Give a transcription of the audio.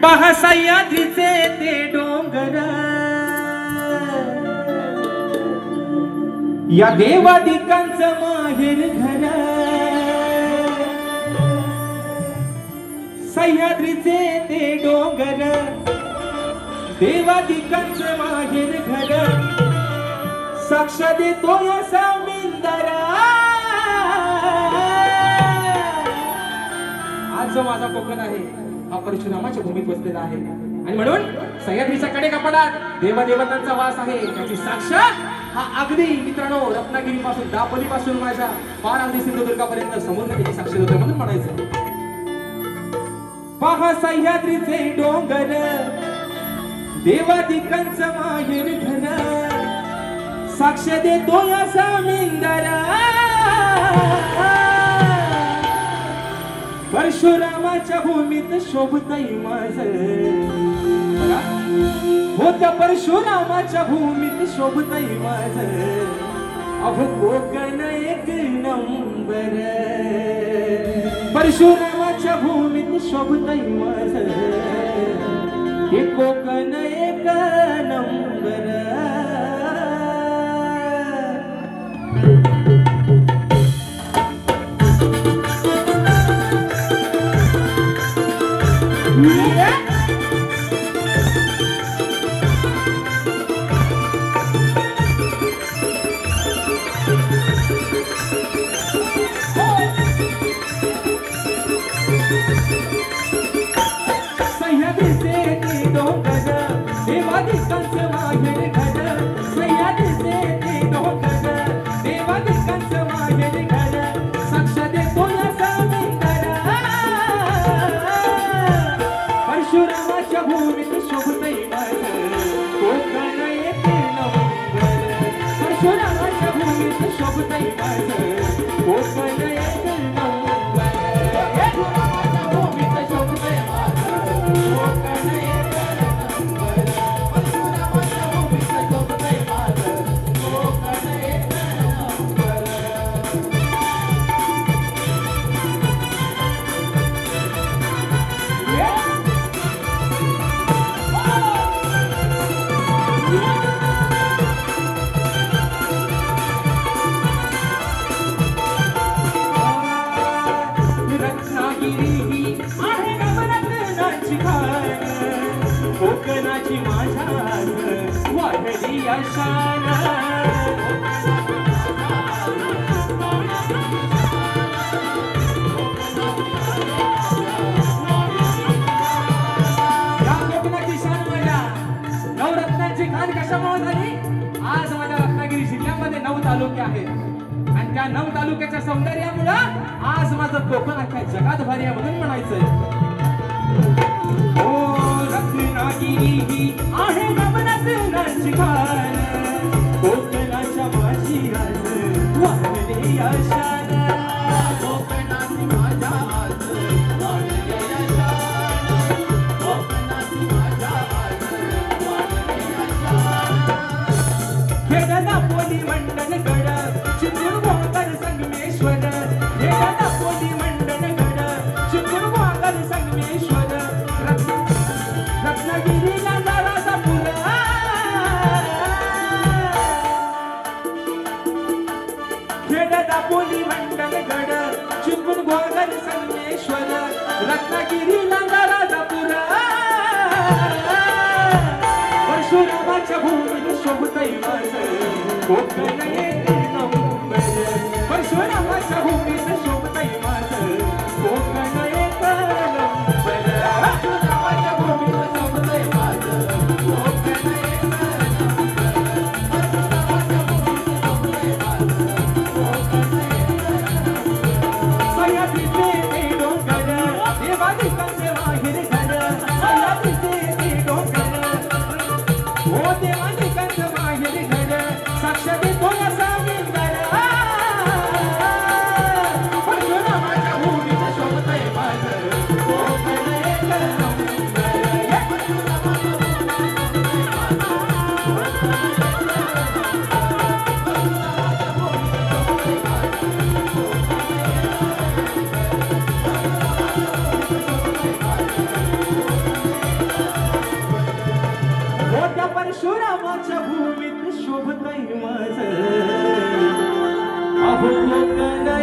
पहा सह्याद्रीचे ते डोंगर, या देवादिकांचं माहेर घर. सह्याद्रीचे ते डोंगर, देवादिकांचं माहेर घर. साक्ष देतो या सामिंदरा. आज जो माझा कोकण आहे हा परशुरामाच्या भूमीत बसलेला आहे आणि म्हणून सह्याद्रीच्या कडेकपाडात देवदेवतांचा वास आहे. त्याची साक्ष हा अगदी मित्रांनो रत्नागिरी पासून दापोली पासून माझ्या पार अगदी सिंधुदुर्गापर्यंत समोर त्याची साक्ष होते म्हणून म्हणायचं. पहा सह्याद्रीचे डोंगर, देवादिकांचं माहेर घर. साक्ष देतो या सामिंदरा. परशुरामाच्या भूमीत शोभतय माझं. हो त्या परशुरामाच्या भूमीत शोभतय माझं. अहो कोकण एक नंबर. परशुरामाच्या भूमीत शोभतय माझं. हे कोकण एक नंबर. कोकणाची माझ्या वाढली आशान. या कोकणाची शान माझ्या नवरत्नांची खान कशामुळे झाली. आज माझ्या रत्नागिरी जिल्ह्यामध्ये 9 तालुके आहेत आणि त्या 9 तालुक्याच्या सौंदर्यामुळे आज माझं कोकण अख्ख्या जगात भारी आहे म्हणून म्हणायचंय. रत्नागिरी आहे नवरत्नांची खान. कोकणाच्या माझी आज वाढली आशान. कोकणाची माझ्या आज वाढली आशान. कोकणाची माझ्या आज वाढली आशान. खेळला पोली मंडन गड चित्तूर गोकर संगमेश्वर. खेळला पोली मंडन गड चित्तूर गोकर संगमेश्वर. रत्नागिरीला नाराचा पुरा. खेड दापोली मंडन गड चिपळूण गोगर संगमेश्वर. रत्नागिरीला नाराचा पुरा. परशुरामाच्या भूमीत शोभतय माझं. कोकण एक नंबर. परशुरामाच्या भूमीत शोभतय माझं. कोकण एक नंबर. परशुरामाच्या भूमीत शोभतय माझं. कोकण एक नंबर. परशुरामाच्या भूमीत शोभतय माझं. कोकण एक नंबर. सह्याद्रीचे ते डोंगर, देवादिकांचे माहेर घर. सह्याद्रीचे ते डोंगर, हो देवादिकांचं माहेर घर. साक्ष देतो या भूमीत शोभतय माझ अहो कोकण